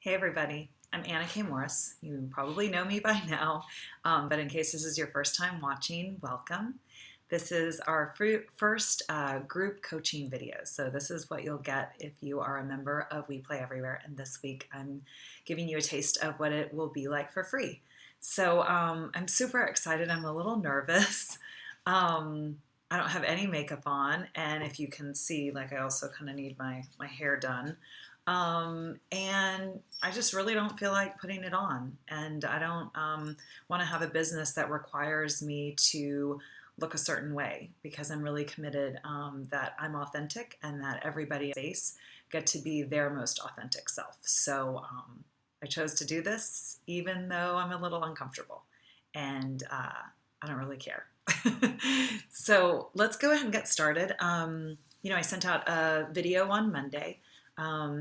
Hey everybody, I'm Anna K. Morris. You probably know me by now, but in case this is your first time watching, welcome. This is our first group coaching video. So this is what you'll get if you are a member of We Play Everywhere. And this week I'm giving you a taste of what it will be like for free. So I'm super excited. I'm a little nervous. I don't have any makeup on, and if you can see, like I also kind of need my hair done. And I just really don't feel like putting it on. And I don't want to have a business that requires me to look a certain way because I'm really committed that I'm authentic and that everybody in space get to be their most authentic self. So I chose to do this even though I'm a little uncomfortable and I don't really care. So let's go ahead and get started. I sent out a video on Monday.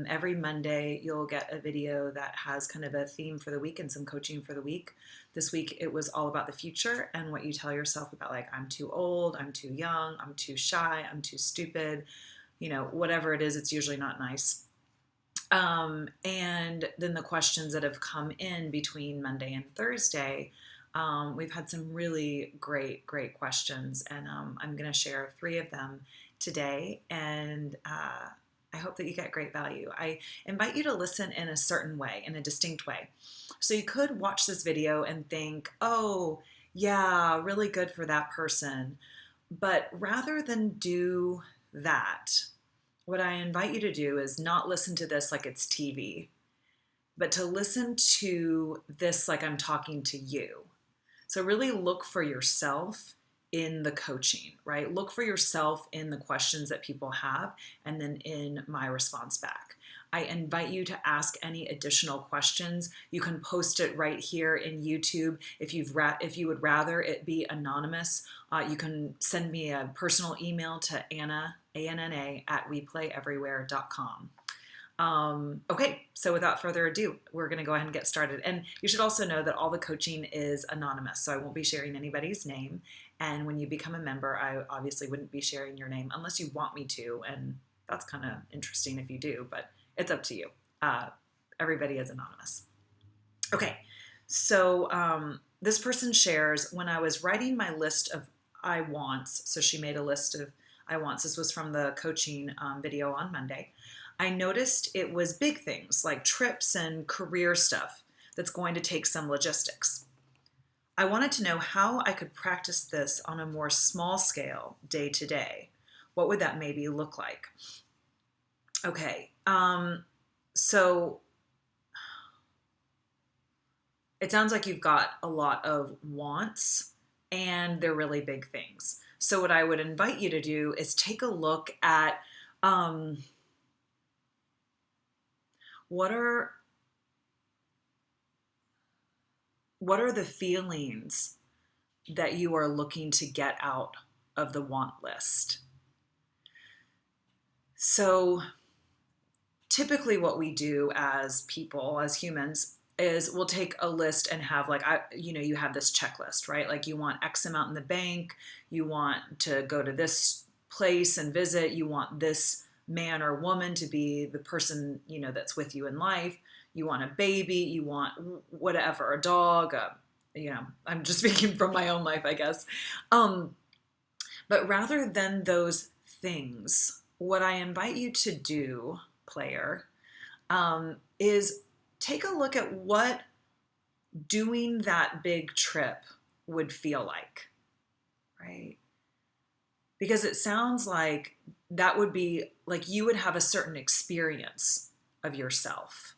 Every Monday, you'll get a video that has kind of a theme for the week and some coaching for the week. This week, it was all about the future and what you tell yourself about, like, I'm too old, I'm too young, I'm too shy, I'm too stupid, whatever it is, it's usually not nice. And then the questions that have come in between Monday and Thursday, we've had some really great questions, and I'm going to share 3 of them today. And I hope that you get great value. I invite you to listen in a certain way, in a distinct way. So you could watch this video and think, oh, yeah, really good for that person. But rather than do that, what I invite you to do is not listen to this like it's TV, but to listen to this like I'm talking to you. So really look for yourself in the coaching, right? Look for yourself in the questions that people have and then in my response back. I invite you to ask any additional questions. You can post it right here in YouTube. If you would rather it be anonymous, you can send me a personal email to Anna, ANNA, at weplayeverywhere.com. Okay, so without further ado, we're going to go ahead and get started. And you should also know that all the coaching is anonymous, so I won't be sharing anybody's name. And when you become a member, I obviously wouldn't be sharing your name unless you want me to, and that's kind of interesting if you do, but it's up to you. Everybody is anonymous. Okay, so this person shares, when I was writing my list of I wants, so she made a list of I wants. This was from the coaching video on Monday. I noticed it was big things like trips and career stuff that's going to take some logistics. I wanted to know how I could practice this on a more small scale day to day. What would that maybe look like? Okay, so it sounds like you've got a lot of wants and they're really big things. So what I would invite you to do is take a look at what are the feelings that you are looking to get out of the want list? So typically what we do as people, as humans, is we'll take a list and have you have this checklist, right? Like you want X amount in the bank, you want to go to this place and visit, you want this man or woman to be the person, that's with you in life, you want a baby, you want whatever, a dog, I'm just speaking from my own life, I guess. But rather than those things, what I invite you to do, player, is take a look at what doing that big trip would feel like, right? Because it sounds like that would be like you would have a certain experience of yourself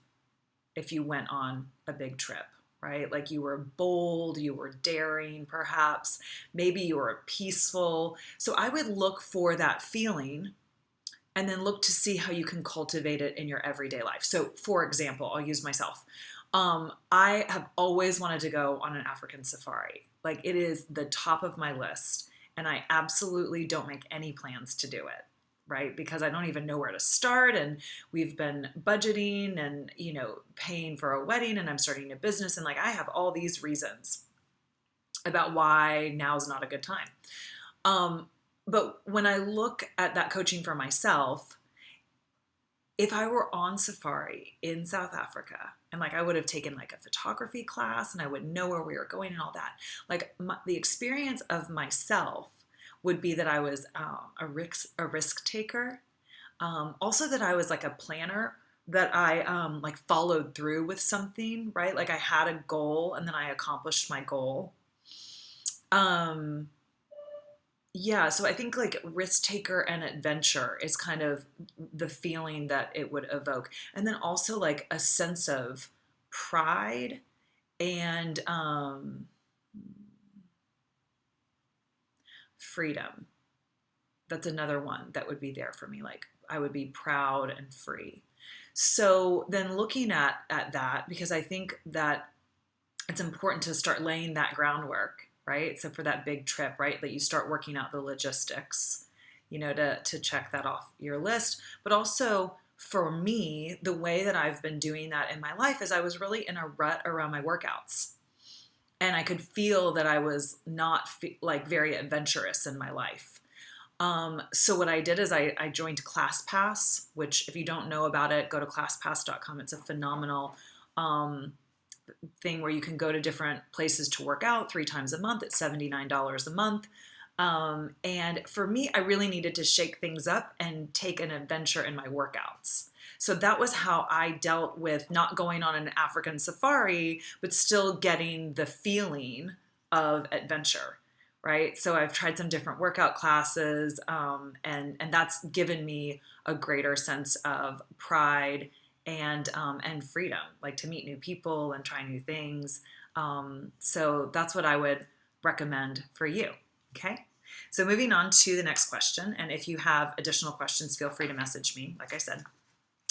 if you went on a big trip, right? Like you were bold, you were daring, perhaps, maybe you were peaceful. So I would look for that feeling and then look to see how you can cultivate it in your everyday life. So for example, I'll use myself. I have always wanted to go on an African safari. Like it is the top of my list. And I absolutely don't make any plans to do it, right? Because I don't even know where to start. And we've been budgeting and, paying for a wedding, and I'm starting a business. And like, I have all these reasons about why now is not a good time. But when I look at that coaching for myself, if I were on safari in South Africa and like I would have taken like a photography class and I would know where we were going and all that, like the experience of myself would be that I was a risk taker. Also that I was like a planner, that I like followed through with something, right? Like I had a goal and then I accomplished my goal. Um, yeah, so I think like risk taker and adventure is kind of the feeling that it would evoke. And then also like a sense of pride and freedom. That's another one that would be there for me. Like I would be proud and free. So then looking at that, because I think that it's important to start laying that groundwork, right? So for that big trip, right, that you start working out the logistics, to check that off your list. But also for me, the way that I've been doing that in my life is I was really in a rut around my workouts. And I could feel that I was not like very adventurous in my life. So what I did is I joined ClassPass, which if you don't know about it, go to classpass.com. It's a phenomenal thing where you can go to different places to work out 3 times a month. It's $79 a month. And for me, I really needed to shake things up and take an adventure in my workouts. So that was how I dealt with not going on an African safari, but still getting the feeling of adventure, right? So I've tried some different workout classes, and that's given me a greater sense of pride and freedom, like to meet new people and try new things. So that's what I would recommend for you. Okay. So moving on to the next question. And if you have additional questions, feel free to message me, like I said.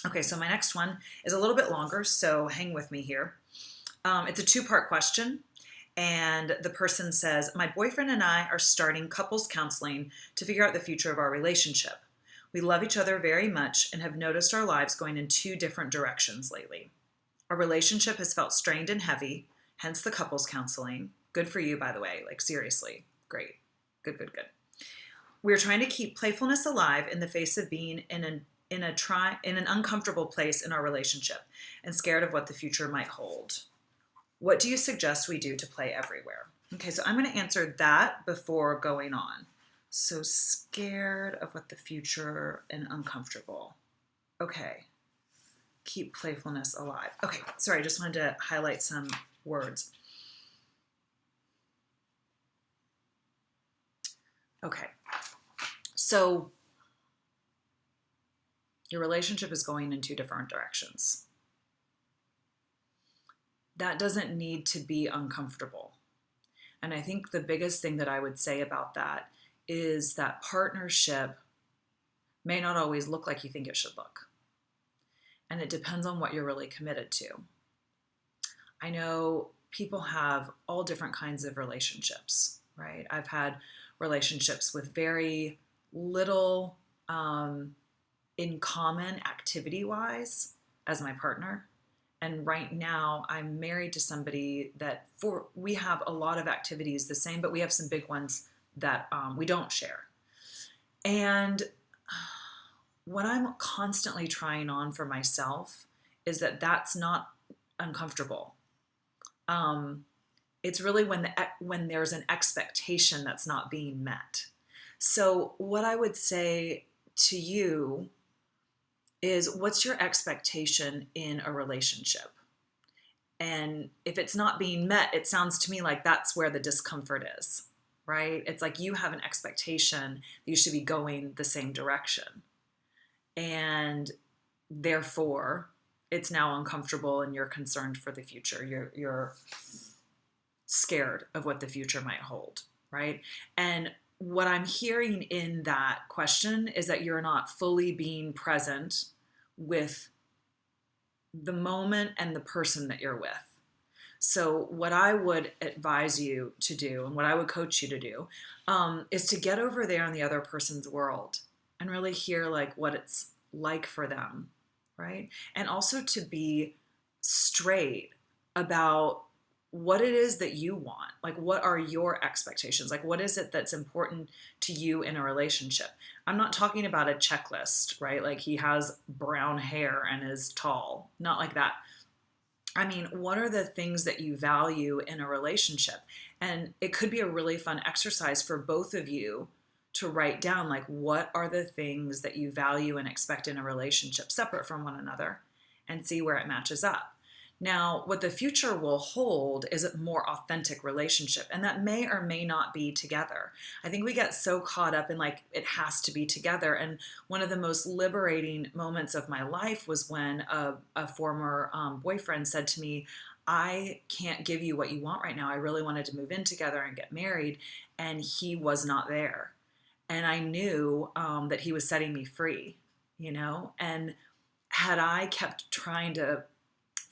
Okay, so my next one is a little bit longer, so hang with me here. It's a 2-part question. And the person says, my boyfriend and I are starting couples counseling to figure out the future of our relationship. We love each other very much and have noticed our lives going in 2 different directions lately. Our relationship has felt strained and heavy, hence the couples counseling. Good for you, by the way. Like, seriously. Great. Good. We're trying to keep playfulness alive in the face of being in an uncomfortable place in our relationship and scared of what the future might hold. What do you suggest we do to play everywhere? Okay, so I'm going to answer that before going on. So scared of what the future and uncomfortable. Okay. Keep playfulness alive. Okay, sorry, I just wanted to highlight some words. Okay. So your relationship is going in 2 different directions. That doesn't need to be uncomfortable. And I think the biggest thing that I would say about that is that partnership may not always look like you think it should look. And it depends on what you're really committed to. I know people have all different kinds of relationships, right? I've had relationships with very little in common activity-wise as my partner. And right now I'm married to somebody that we have a lot of activities the same, but we have some big ones that we don't share. And what I'm constantly trying on for myself is that that's not uncomfortable. It's really when there's an expectation that's not being met. So what I would say to you is, what's your expectation in a relationship? And if it's not being met, it sounds to me like that's where the discomfort is, right? It's like you have an expectation that you should be going the same direction. And therefore, it's now uncomfortable and you're concerned for the future. You're scared of what the future might hold, right? And what I'm hearing in that question is that you're not fully being present with the moment and the person that you're with. So what I would advise you to do and what I would coach you to do is to get over there in the other person's world and really hear like what it's like for them, right? And also to be straight about what it is that you want. Like, what are your expectations? Like, what is it that's important to you in a relationship? I'm not talking about a checklist, right? Like, he has brown hair and is tall. Not like that. I mean, what are the things that you value in a relationship? And it could be a really fun exercise for both of you to write down, like, what are the things that you value and expect in a relationship separate from one another, and see where it matches up. Now, what the future will hold is a more authentic relationship, and that may or may not be together. I think we get so caught up in like, it has to be together. And one of the most liberating moments of my life was when a former boyfriend said to me, I can't give you what you want right now. I really wanted to move in together and get married, and he was not there. And I knew that he was setting me free, you know? And had I kept trying to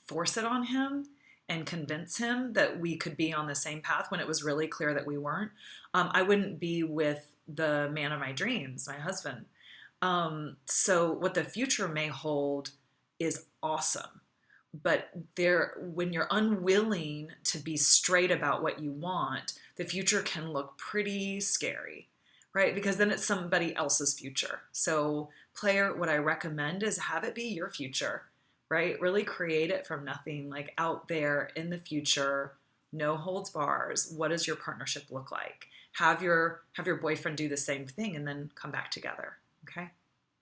force it on him and convince him that we could be on the same path when it was really clear that we weren't, I wouldn't be with the man of my dreams, my husband. So what the future may hold is awesome. But when you're unwilling to be straight about what you want, the future can look pretty scary, right? Because then it's somebody else's future. So player, what I recommend is have it be your future, right? Really create it from nothing, like out there in the future, no holds bars. What does your partnership look like? Have your boyfriend do the same thing and then come back together, okay?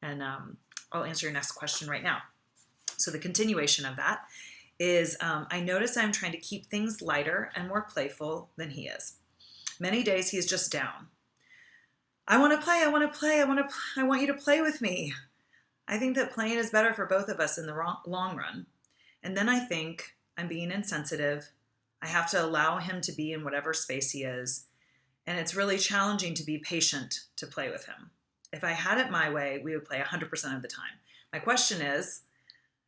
And I'll answer your next question right now. So the continuation of that is, I notice I'm trying to keep things lighter and more playful than he is. Many days he's just down. I want to play, I want you to play with me. I think that playing is better for both of us in the long run. And then I think I'm being insensitive. I have to allow him to be in whatever space he is. And it's really challenging to be patient to play with him. If I had it my way, we would play 100% of the time. My question is,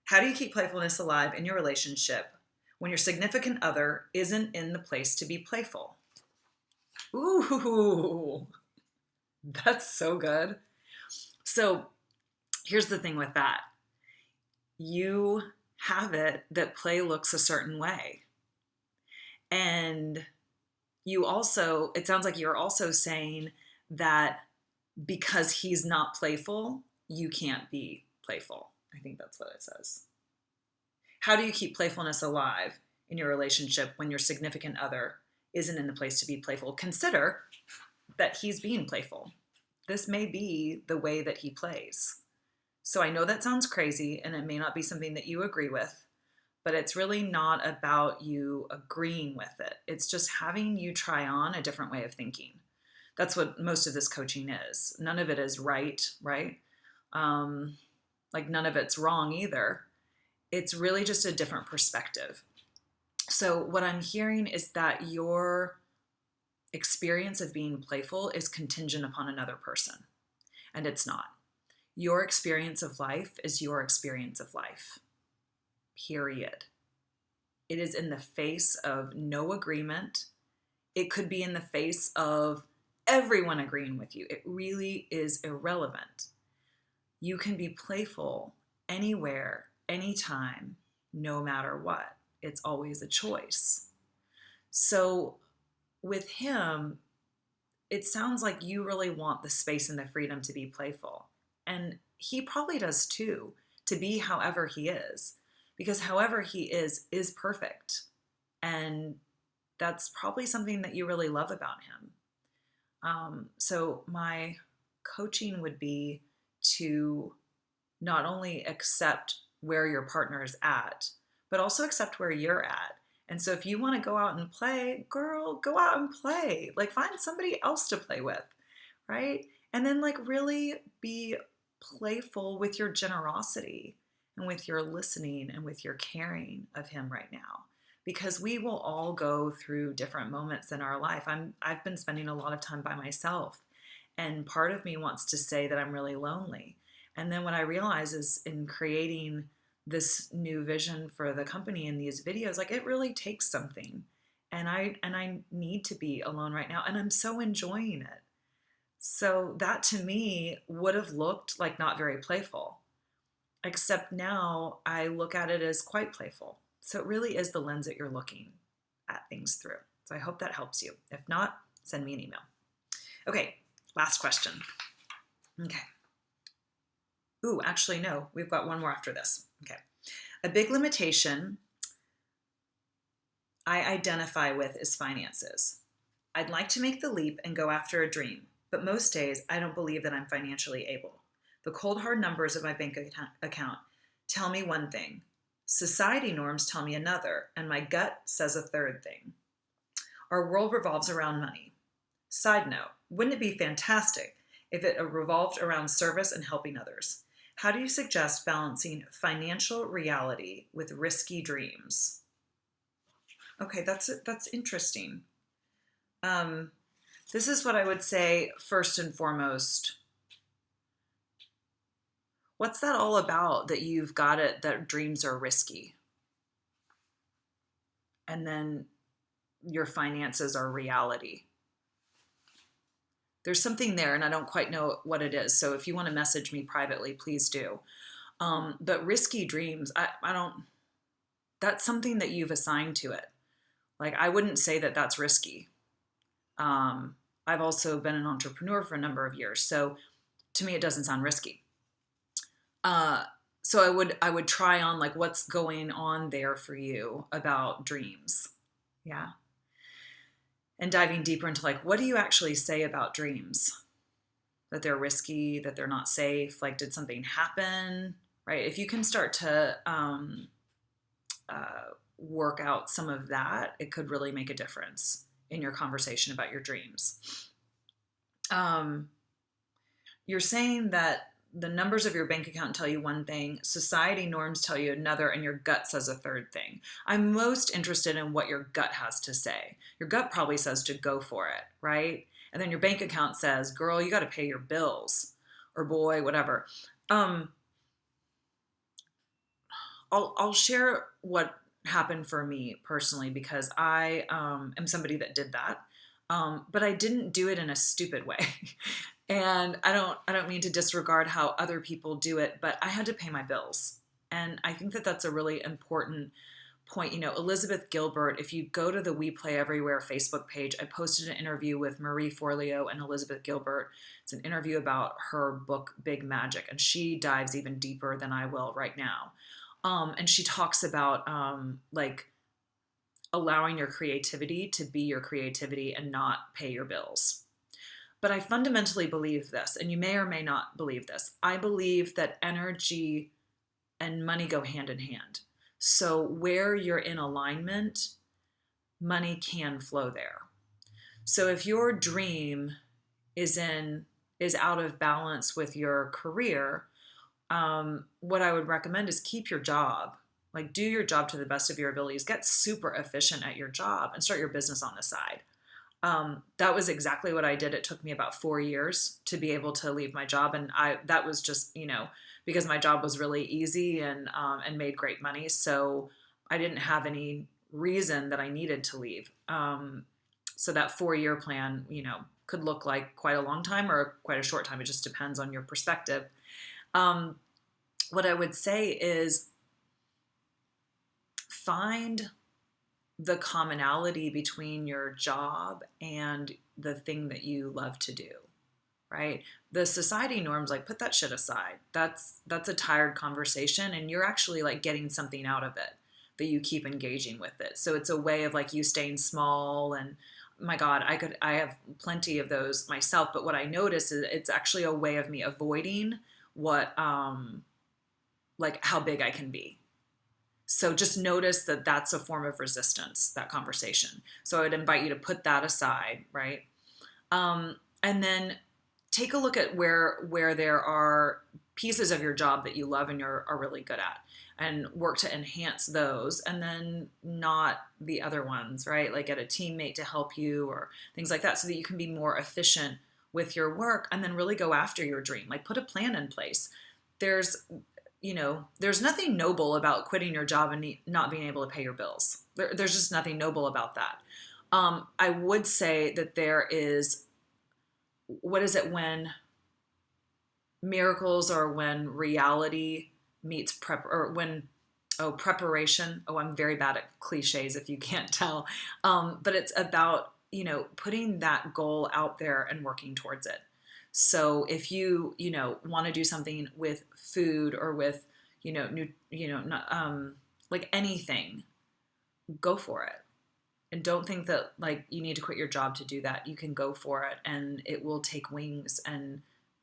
how do you keep playfulness alive in your relationship when your significant other isn't in the place to be playful? Ooh, that's so good. So here's the thing with that. You have it that play looks a certain way. And you also, it sounds like you're also saying that because he's not playful, you can't be playful. I think that's what it says. How do you keep playfulness alive in your relationship when your significant other isn't in the place to be playful? Consider that he's being playful. This may be the way that he plays. So I know that sounds crazy and it may not be something that you agree with, but it's really not about you agreeing with it. It's just having you try on a different way of thinking. That's what most of this coaching is. None of it is right? Like none of it's wrong either. It's really just a different perspective. So what I'm hearing is that your experience of being playful is contingent upon another person, and it's not. Your experience of life is your experience of life, period. It is in the face of no agreement. It could be in the face of everyone agreeing with you. It really is irrelevant. You can be playful anywhere, anytime, no matter what. It's always a choice. So with him, it sounds like you really want the space and the freedom to be playful. And he probably does too, to be however he is, because however he is perfect. And that's probably something that you really love about him. So my coaching would be to not only accept where your partner is at, but also accept where you're at. And so if you want to go out and play, girl, go out and play. Like find somebody else to play with, right? And then like really be playful with your generosity and with your listening and with your caring of him right now. Because we will all go through different moments in our life. I've been spending a lot of time by myself. And part of me wants to say that I'm really lonely. And then what I realize is in creating this new vision for the company in these videos, like it really takes something. And I need to be alone right now. And I'm so enjoying it. So that to me would have looked like not very playful. Except now I look at it as quite playful. So it really is the lens that you're looking at things through. So I hope that helps you. If not, send me an email. Okay, last question. Okay. Ooh, actually, no, we've got one more after this. Okay. A big limitation I identify with is finances. I'd like to make the leap and go after a dream, but most days I don't believe that I'm financially able. The cold hard numbers of my bank account tell me one thing. Society norms tell me another, and my gut says a third thing. Our world revolves around money. Side note, wouldn't it be fantastic if it revolved around service and helping others? How do you suggest balancing financial reality with risky dreams? Okay, that's interesting. This is what I would say first and foremost. What's that all about that you've got it that dreams are risky? And then your finances are reality. There's something there, and I don't quite know what it is. So if you want to message me privately, please do. But risky dreams, I don't, that's something that you've assigned to it. Like, I wouldn't say that that's risky. I've also been an entrepreneur for a number of years. So to me, it doesn't sound risky. So I would try on like what's going on there for you about dreams. Yeah. And diving deeper into like, what do you actually say about dreams? That they're risky, that they're not safe. Like, did something happen? Right. If you can start to work out some of that, it could really make a difference in your conversation about your dreams. You're saying that the numbers of your bank account tell you one thing, society norms tell you another, and your gut says a third thing. I'm most interested in what your gut has to say. Your gut probably says to go for it, right? And then your bank account says, girl, you got to pay your bills, or boy, whatever. I'll share what happened for me personally, because I am somebody that did that. But I didn't do it in a stupid way. And I don't mean to disregard how other people do it, but I had to pay my bills. And I think that that's a really important point. You know, Elizabeth Gilbert, if you go to the We Play Everywhere Facebook page, I posted an interview with Marie Forleo and Elizabeth Gilbert. It's an interview about her book, Big Magic, and she dives even deeper than I will right now. And she talks about like allowing your creativity to be your creativity and not pay your bills. But I fundamentally believe this, and you may or may not believe this. I believe that energy and money go hand in hand. So where you're in alignment, money can flow there. So if your dream is out of balance with your career, what I would recommend is keep your job. Like, do your job to the best of your abilities. Get super efficient at your job and start your business on the side. That was exactly what I did. It took me about 4 years to be able to leave my job. And that was just, because my job was really easy and made great money. So I didn't have any reason that I needed to leave. So that 4-year plan, could look like quite a long time or quite a short time. It just depends on your perspective. What I would say is find the commonality between your job and the thing that you love to do, right? The society norms, like, put that shit aside. That's a tired conversation, and you're actually like getting something out of it that you keep engaging with it. So it's a way of like you staying small, and my God, I have plenty of those myself, but what I notice is it's actually a way of me avoiding what like how big I can be. So just notice that that's a form of resistance, that conversation. So I would invite you to put that aside, right? And then take a look at where there are pieces of your job that you love and are really good at, and work to enhance those, and then not the other ones, right? Like get a teammate to help you or things like that so that you can be more efficient with your work, and then really go after your dream. Like put a plan in place. There's nothing noble about quitting your job and not being able to pay your bills. There's just nothing noble about that. I would say that there is, what is it when miracles or when reality meets prep, or when Oh, preparation. Oh, I'm very bad at cliches if you can't tell. But it's about, putting that goal out there and working towards it. So if you want to do something with food or with, not, like anything, go for it. And don't think that like you need to quit your job to do that. You can go for it and it will take wings and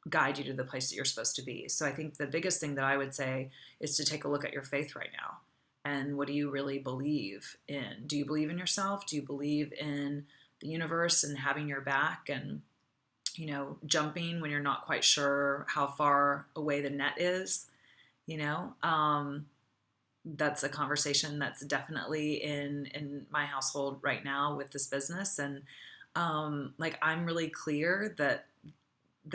guide you to the place that you're supposed to be. So I think the biggest thing that I would say is to take a look at your faith right now. And what do you really believe in? Do you believe in yourself? Do you believe in the universe and having your back and, jumping when you're not quite sure how far away the net is? You know, that's a conversation that's definitely in my household right now with this business. And like I'm really clear that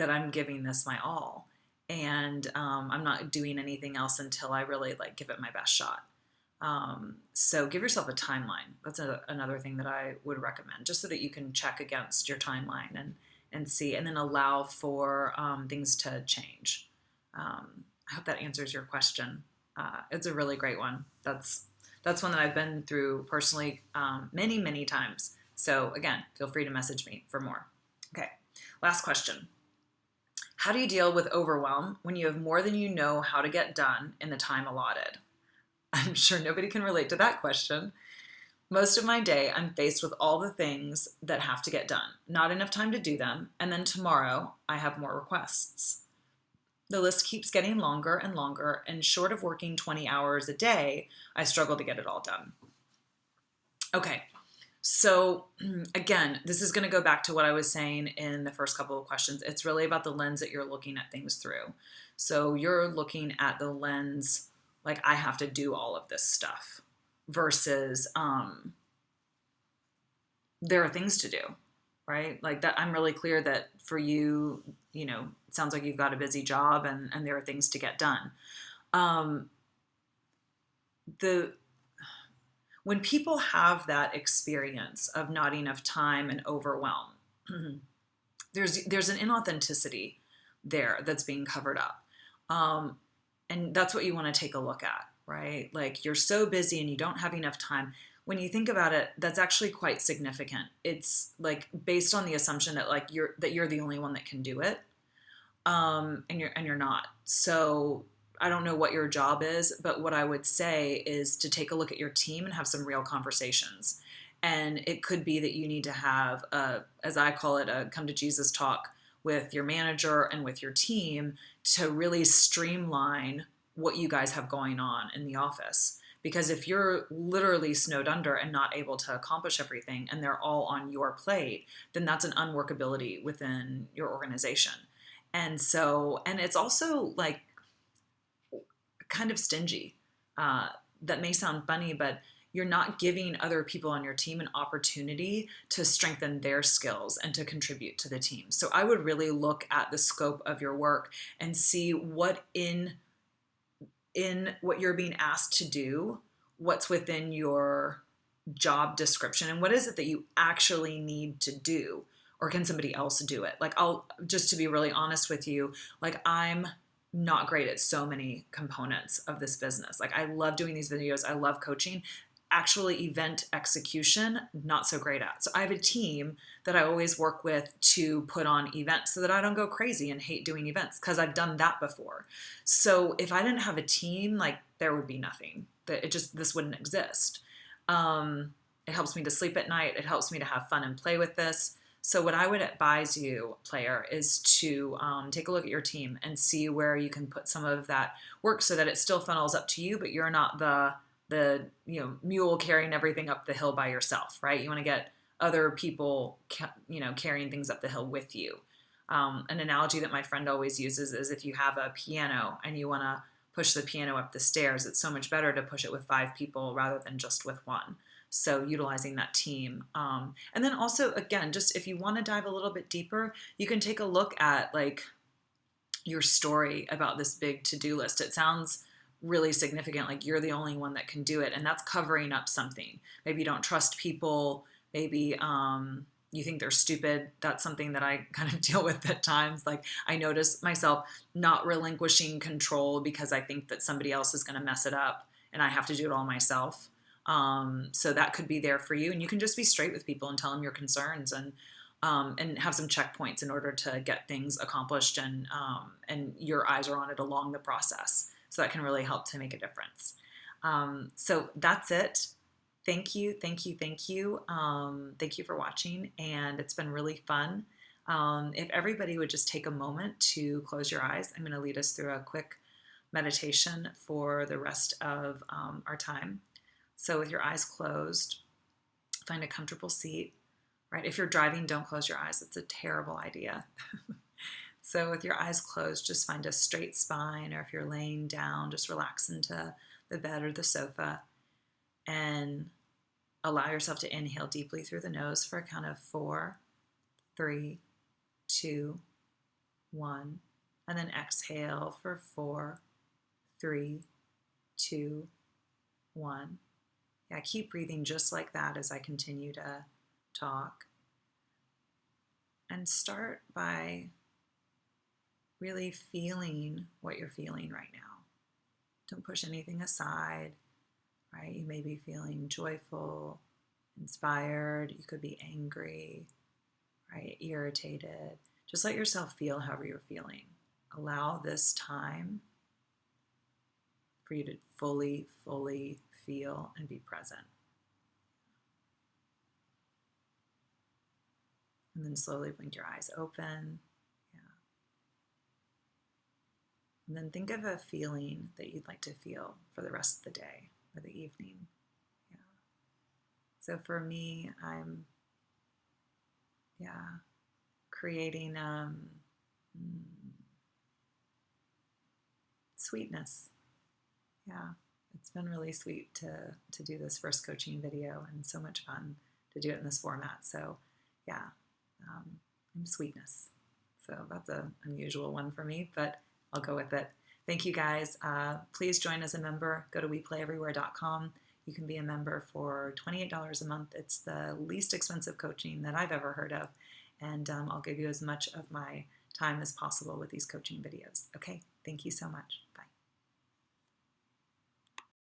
I'm giving this my all, and I'm not doing anything else until I really like give it my best shot. So give yourself a timeline. That's another thing that I would recommend, just so that you can check against your timeline and see, and then allow for things to change. I hope that answers your question. It's a really great one. That's one that I've been through personally many times. So again, feel free to message me for more. Okay, last question. How do you deal with overwhelm when you have more than you know how to get done in the time allotted? I'm sure nobody can relate to that question. Most of my day, I'm faced with all the things that have to get done, not enough time to do them, and then tomorrow I have more requests. The list keeps getting longer and longer, and short of working 20 hours a day, I struggle to get it all done. Okay, so again, this is going to go back to what I was saying in the first couple of questions. It's really about the lens that you're looking at things through. So you're looking at the lens like I have to do all of this stuff versus there are things to do, right? Like that, I'm really clear that for you, it sounds like you've got a busy job and there are things to get done. The When people have that experience of not enough time and overwhelm, there's an inauthenticity there that's being covered up. And that's what you want to take a look at, right? Like you're so busy and you don't have enough time. When you think about it, that's actually quite significant. It's like based on the assumption that like you're the only one that can do it, and you're not. So I don't know what your job is, but what I would say is to take a look at your team and have some real conversations. And it could be that you need to have as I call it, a come to Jesus talk with your manager and with your team to really streamline what you guys have going on in the office. Because if you're literally snowed under and not able to accomplish everything and they're all on your plate, then that's an unworkability within your organization. And it's also like kind of stingy. That may sound funny, but you're not giving other people on your team an opportunity to strengthen their skills and to contribute to the team. So I would really look at the scope of your work and see what in what you're being asked to do, what's within your job description, and what is it that you actually need to do, or can somebody else do it? Like I'll just to be really honest with you, like I'm not great at so many components of this business. Like I love doing these videos, I love coaching. Actually, event execution, not so great at. So I have a team that I always work with to put on events so that I don't go crazy and hate doing events because I've done that before. So if I didn't have a team, like there would be nothing. This wouldn't exist. It helps me to sleep at night. It helps me to have fun and play with this. So what I would advise you, player, is to take a look at your team and see where you can put some of that work so that it still funnels up to you, but you're not the mule carrying everything up the hill by yourself, right? You want to get other people, carrying things up the hill with you. An analogy that my friend always uses is if you have a piano and you want to push the piano up the stairs, it's so much better to push it with 5 people rather than just with 1. So utilizing that team. And then also, again, just if you want to dive a little bit deeper, you can take a look at like your story about this big to-do list. It sounds really significant, like you're the only one that can do it, and that's covering up something. Maybe you don't trust people, maybe you think they're stupid. That's something that I kind of deal with at times. Like I notice myself not relinquishing control because I think that somebody else is going to mess it up, and I have to do it all myself. So that could be there for you, and you can just be straight with people and tell them your concerns, and have some checkpoints in order to get things accomplished, and your eyes are on it along the process. So that can really help to make a difference. So that's it. Thank you, thank you, thank you. Thank you for watching, and it's been really fun. If everybody would just take a moment to close your eyes, I'm going to lead us through a quick meditation for the rest of our time. So with your eyes closed, find a comfortable seat, right? If you're driving, don't close your eyes. It's a terrible idea. So with your eyes closed, just find a straight spine, or if you're laying down, just relax into the bed or the sofa, and allow yourself to inhale deeply through the nose for a count of 4, 3, 2, 1, and then exhale for 4, 3, 2, 1. Yeah, keep breathing just like that as I continue to talk. And start by really feeling what you're feeling right now. Don't push anything aside, right? You may be feeling joyful, inspired. You could be angry, right? Irritated. Just let yourself feel however you're feeling. Allow this time for you to fully feel and be present. And then slowly blink your eyes open. Yeah. And then think of a feeling that you'd like to feel for the rest of the day or the evening. Yeah. So for me, I'm creating sweetness. Yeah. It's been really sweet to do this first coaching video, and so much fun to do it in this format. So yeah, I'm sweetness. So that's an unusual one for me, but I'll go with it. Thank you guys. Please join as a member. Go to weplayeverywhere.com. You can be a member for $28 a month. It's the least expensive coaching that I've ever heard of. And I'll give you as much of my time as possible with these coaching videos. Okay, thank you so much.